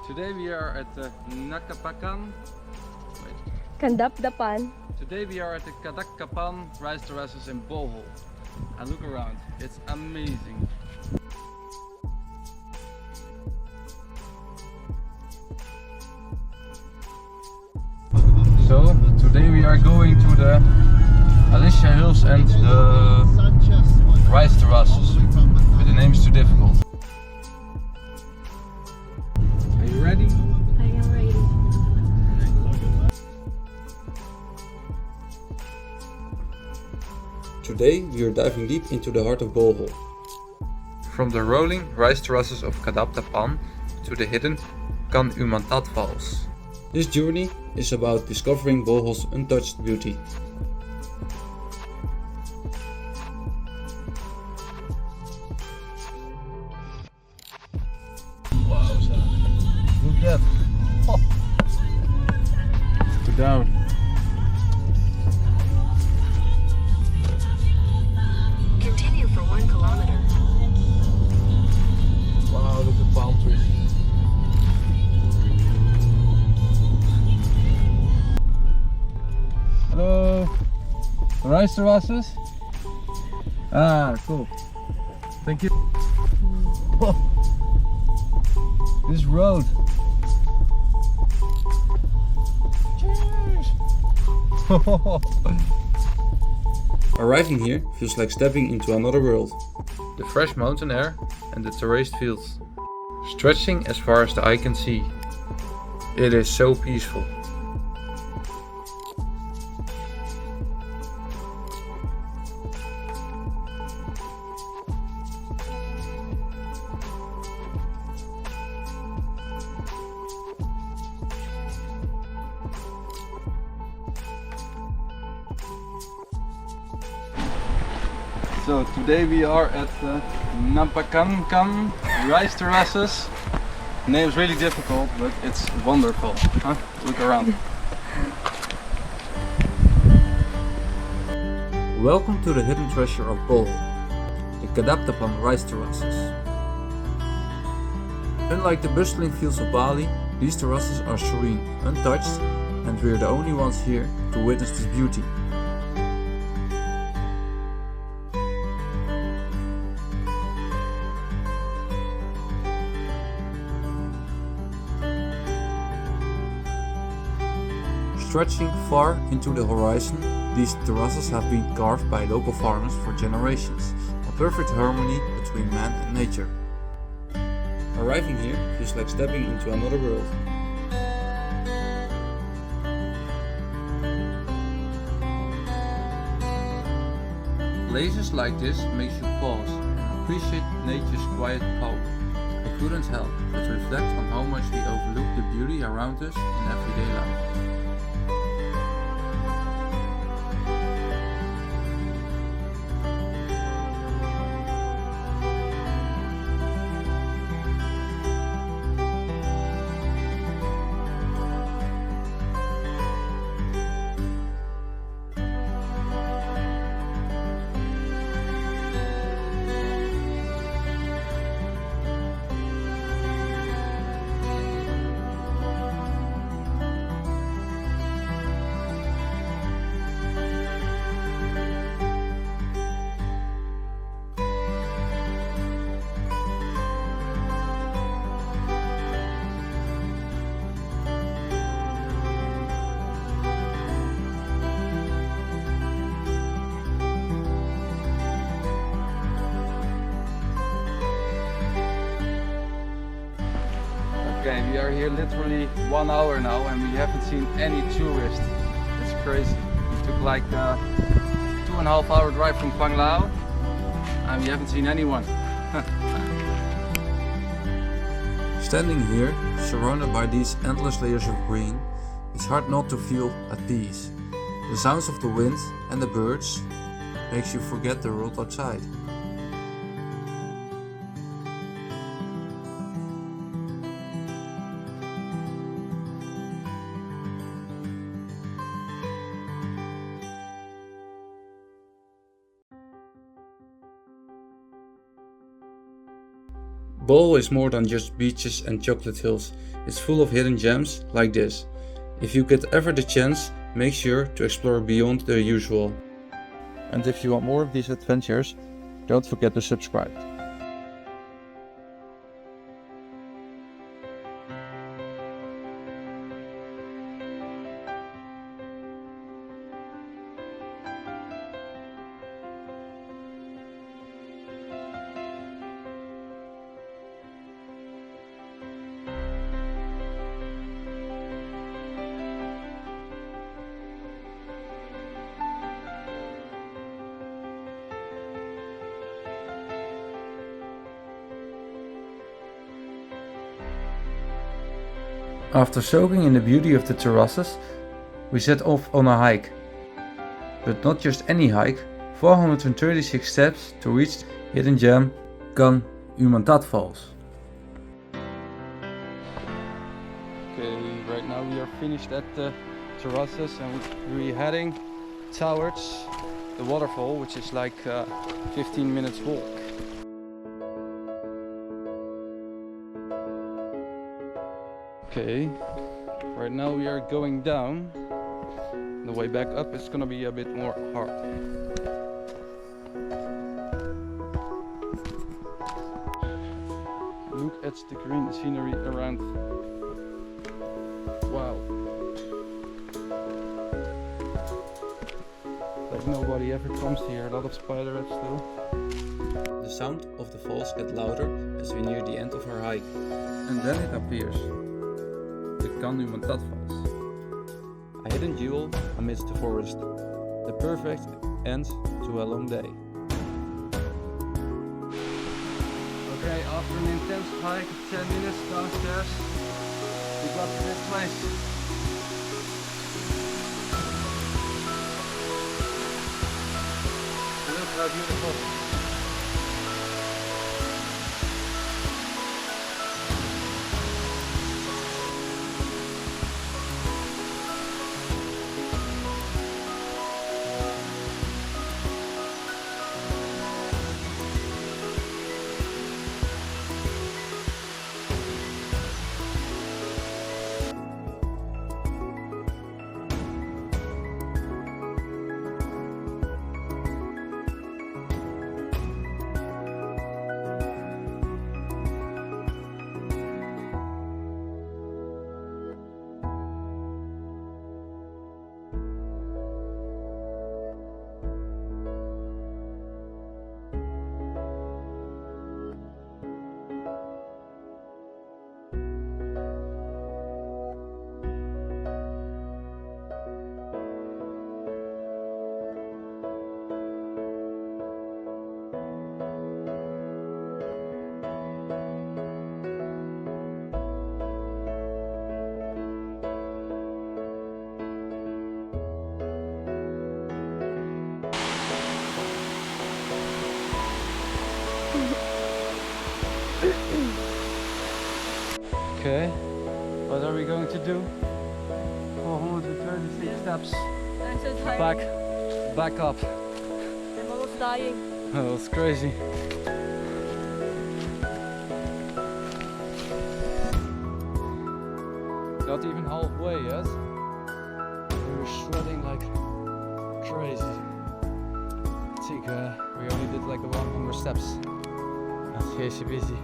Today we are at the Cadapdapan. Today we are at the Cadapdapan Rice Terraces in Bohol. And look around, it's amazing. So today we are going to the Alicia Hills and the Rice Terraces, but the name is too difficult. Are you ready? I am ready. Today we are diving deep into the heart of Bohol. From the rolling rice terraces of Cadapdapan to the hidden Can-umantad Falls. This journey is about discovering Bohol's untouched beauty. Wow, look at that! Oh. Go down. Continue for 1 kilometer. Wow, look at the palm trees. Hello, rice terraces. Ah, cool. Thank you. Whoa. This road. Cheers. Arriving here feels like stepping into another world. The fresh mountain air and the terraced fields, stretching as far as the eye can see. It is so peaceful. So today we are at the Cadapdapan Rice Terraces. The name is really difficult, but it's wonderful. Huh? Look around. Welcome to the hidden treasure of Bohol, the Cadapdapan Rice Terraces. Unlike the bustling fields of Bali, these terraces are serene, untouched, and we're the only ones here to witness this beauty. Stretching far into the horizon, these terraces have been carved by local farmers for generations, a perfect harmony between man and nature. Arriving here feels like stepping into another world. Places like this makes you pause and appreciate nature's quiet power. I couldn't help but reflect on how much we overlook the beauty around us in everyday life. Okay, we are here literally 1 hour now and we haven't seen any tourists. It's crazy. We took like a 2.5 hour drive from Phang Lao and we haven't seen anyone. Standing here, surrounded by these endless layers of green, it's hard not to feel at peace. The sounds of the wind and the birds makes you forget the world outside. Bohol is more than just beaches and chocolate hills. It's full of hidden gems like this. If you get ever the chance, make sure to explore beyond the usual. And if you want more of these adventures, don't forget to subscribe. After soaking in the beauty of the terraces, we set off on a hike. But not just any hike, 436 steps to reach the hidden gem Can-umantad Falls. Okay, right now we are finished at the terraces and we're heading towards the waterfall, which is like 15 minutes walk. Okay, right now we are going down. The way back up is gonna be a bit more hard. Look at the green scenery around. Wow. Like nobody ever comes here, a lot of spiderwebs still. The sound of the falls gets louder as we near the end of our hike. And then it appears. The Can-umantad Falls. A hidden jewel amidst the forest. The perfect end to a long day. Okay, after an intense hike of 10 minutes downstairs, we got to this place. Look how beautiful. Okay, what are we going to do? 436 steps. I'm so tired. Back up. I'm almost dying. Oh, that's crazy. Not even halfway yet. We're sweating like crazy. I think we only did like 100 steps. That's easy busy.